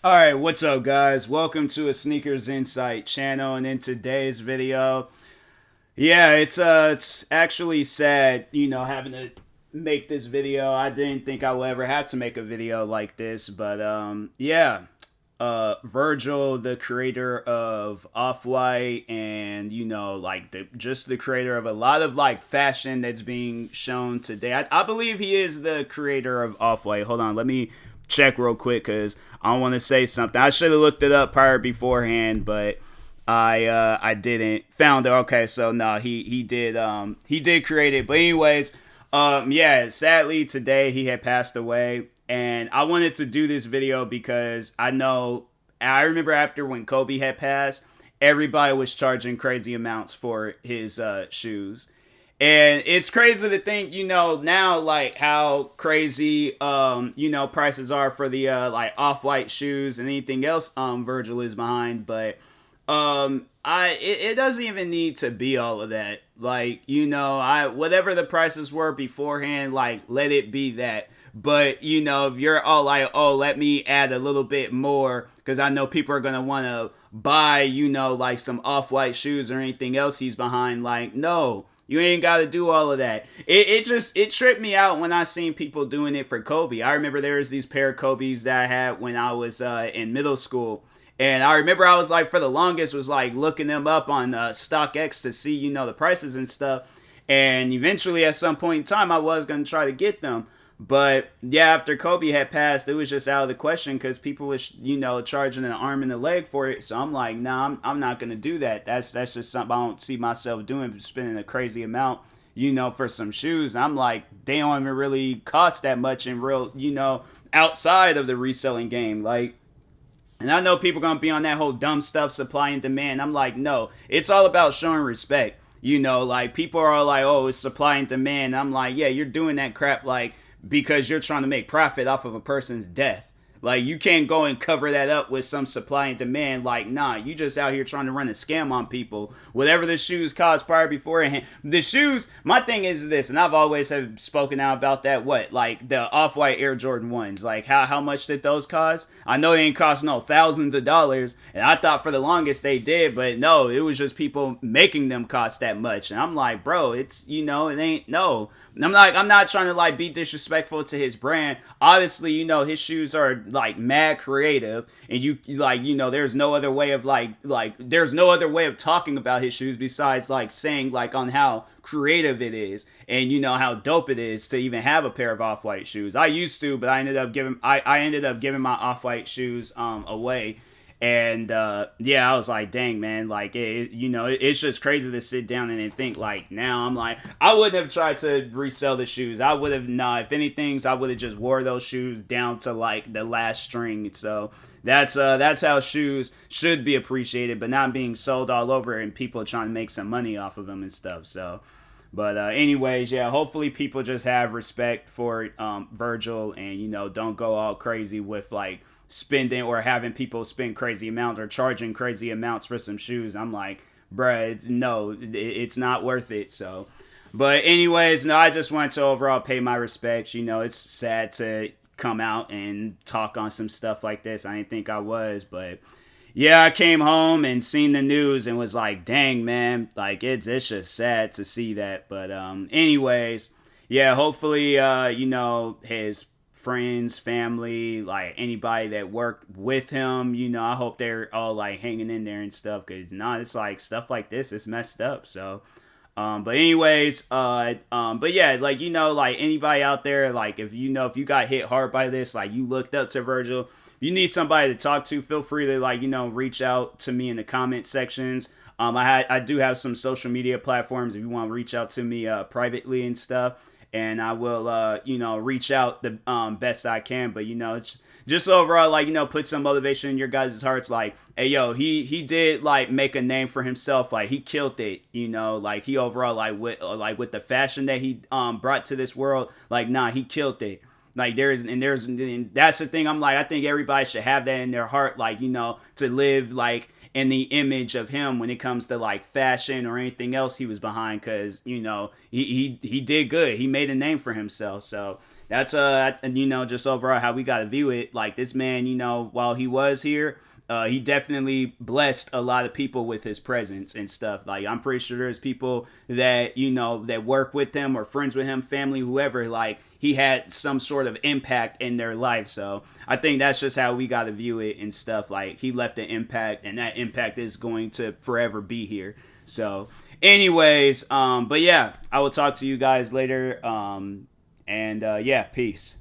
Alright, what's up guys? Welcome to a Sneakers Insight channel, and in today's video, it's actually sad, having to make this video. I didn't think I would ever have to make a video like this, but Virgil, the creator of Off-White, and just the creator of a lot of like fashion that's being shown today. I believe he is the creator of Off-White. Hold on, let me check real quick because I don't want to say something. I should have looked it up prior beforehand, but I didn't. Found it. Okay, so no, he did create it. But anyways, sadly today he had passed away, and I wanted to do this video because I remember after when Kobe had passed, everybody was charging crazy amounts for his shoes. And it's crazy to think, now like how crazy, prices are for the like off-white shoes and anything else Virgil is behind. But it doesn't even need to be all of that. Like, whatever the prices were beforehand, like let it be that. But if you're all like, oh, let me add a little bit more because I know people are gonna want to buy, like some off-white shoes or anything else he's behind. Like, no, you ain't got to do all of that. It tripped me out when I seen people doing it for Kobe. I remember there was these pair of Kobe's that I had when I was in middle school. And I remember I was like, for the longest, was like looking them up on StockX to see, the prices and stuff. And eventually, at some point in time, I was going to try to get them. But yeah, after Kobe had passed, it was just out of the question because people was, charging an arm and a leg for it. So I'm like, nah, I'm not gonna do that. That's just something I don't see myself doing, spending a crazy amount, for some shoes. I'm like, they don't even really cost that much in real, outside of the reselling game. Like, and I know people gonna be on that whole dumb stuff, supply and demand. I'm like, no, it's all about showing respect. Like people are all like, oh, it's supply and demand. I'm like, yeah, you're doing that crap like because you're trying to make profit off of a person's death. Like, you can't go and cover that up with some supply and demand. Like, nah, you just out here trying to run a scam on people. Whatever the shoes cost prior beforehand. The shoes, my thing is this, and I've always have spoken out about that. What, like the Off-White Air Jordan 1s? Like, how much did those cost? I know they didn't cost no thousands of dollars, and I thought for the longest they did, but no, it was just people making them cost that much. And I'm like, bro, it's, it ain't, no. I'm not trying to like be disrespectful to his brand. Obviously, his shoes are like mad creative, and you like, there's no other way of there's no other way of talking about his shoes besides like saying like on how creative it is, and how dope it is to even have a pair of off-white shoes. I used to, but I ended up giving my off-white shoes away. And I was like, dang, man, like it's just crazy to sit down and think like now I'm like, I wouldn't have tried to resell the shoes. I would have, if anything, I would have just wore those shoes down to like the last string. So that's how shoes should be appreciated, but not being sold all over and people trying to make some money off of them and stuff. So, but anyways, yeah, hopefully people just have respect for Virgil, and don't go all crazy with like spending or having people spend crazy amounts or charging crazy amounts for some shoes. I'm like, bruh, it's not worth it. So, but anyways, no, I just wanted to overall pay my respects. It's sad to come out and talk on some stuff like this. I didn't think I was, but yeah, I came home and seen the news and was like, dang, man, like it's just sad to see that. But anyways, yeah, hopefully his friends, family, like anybody that worked with him, I hope they're all like hanging in there and stuff, because it's like stuff like this is messed up. So but anyways, but yeah, like like anybody out there, like if if you got hit hard by this, like you looked up to Virgil, if you need somebody to talk to, feel free to like reach out to me in the comment sections. I do have some social media platforms if you want to reach out to me privately and stuff, and I will reach out the best I can. But it's just overall like put some motivation in your guys' hearts. Like, hey, yo, he did like make a name for himself. Like, he killed it. Like he overall like with the fashion that he brought to this world. Like, nah, he killed it. Like and that's the thing. I'm like, I think everybody should have that in their heart. Like, to live like in the image of him when it comes to like fashion or anything else he was behind, because he did good. He made a name for himself. So that's and just overall how we got to view it. Like this man, while he was here, he definitely blessed a lot of people with his presence and stuff. Like I'm pretty sure there's people that that work with him or friends with him, family, whoever. Like he had some sort of impact in their life. So I think that's just how we got to view it and stuff. Like he left an impact, and that impact is going to forever be here. So, anyways, but yeah, I will talk to you guys later. And yeah, peace.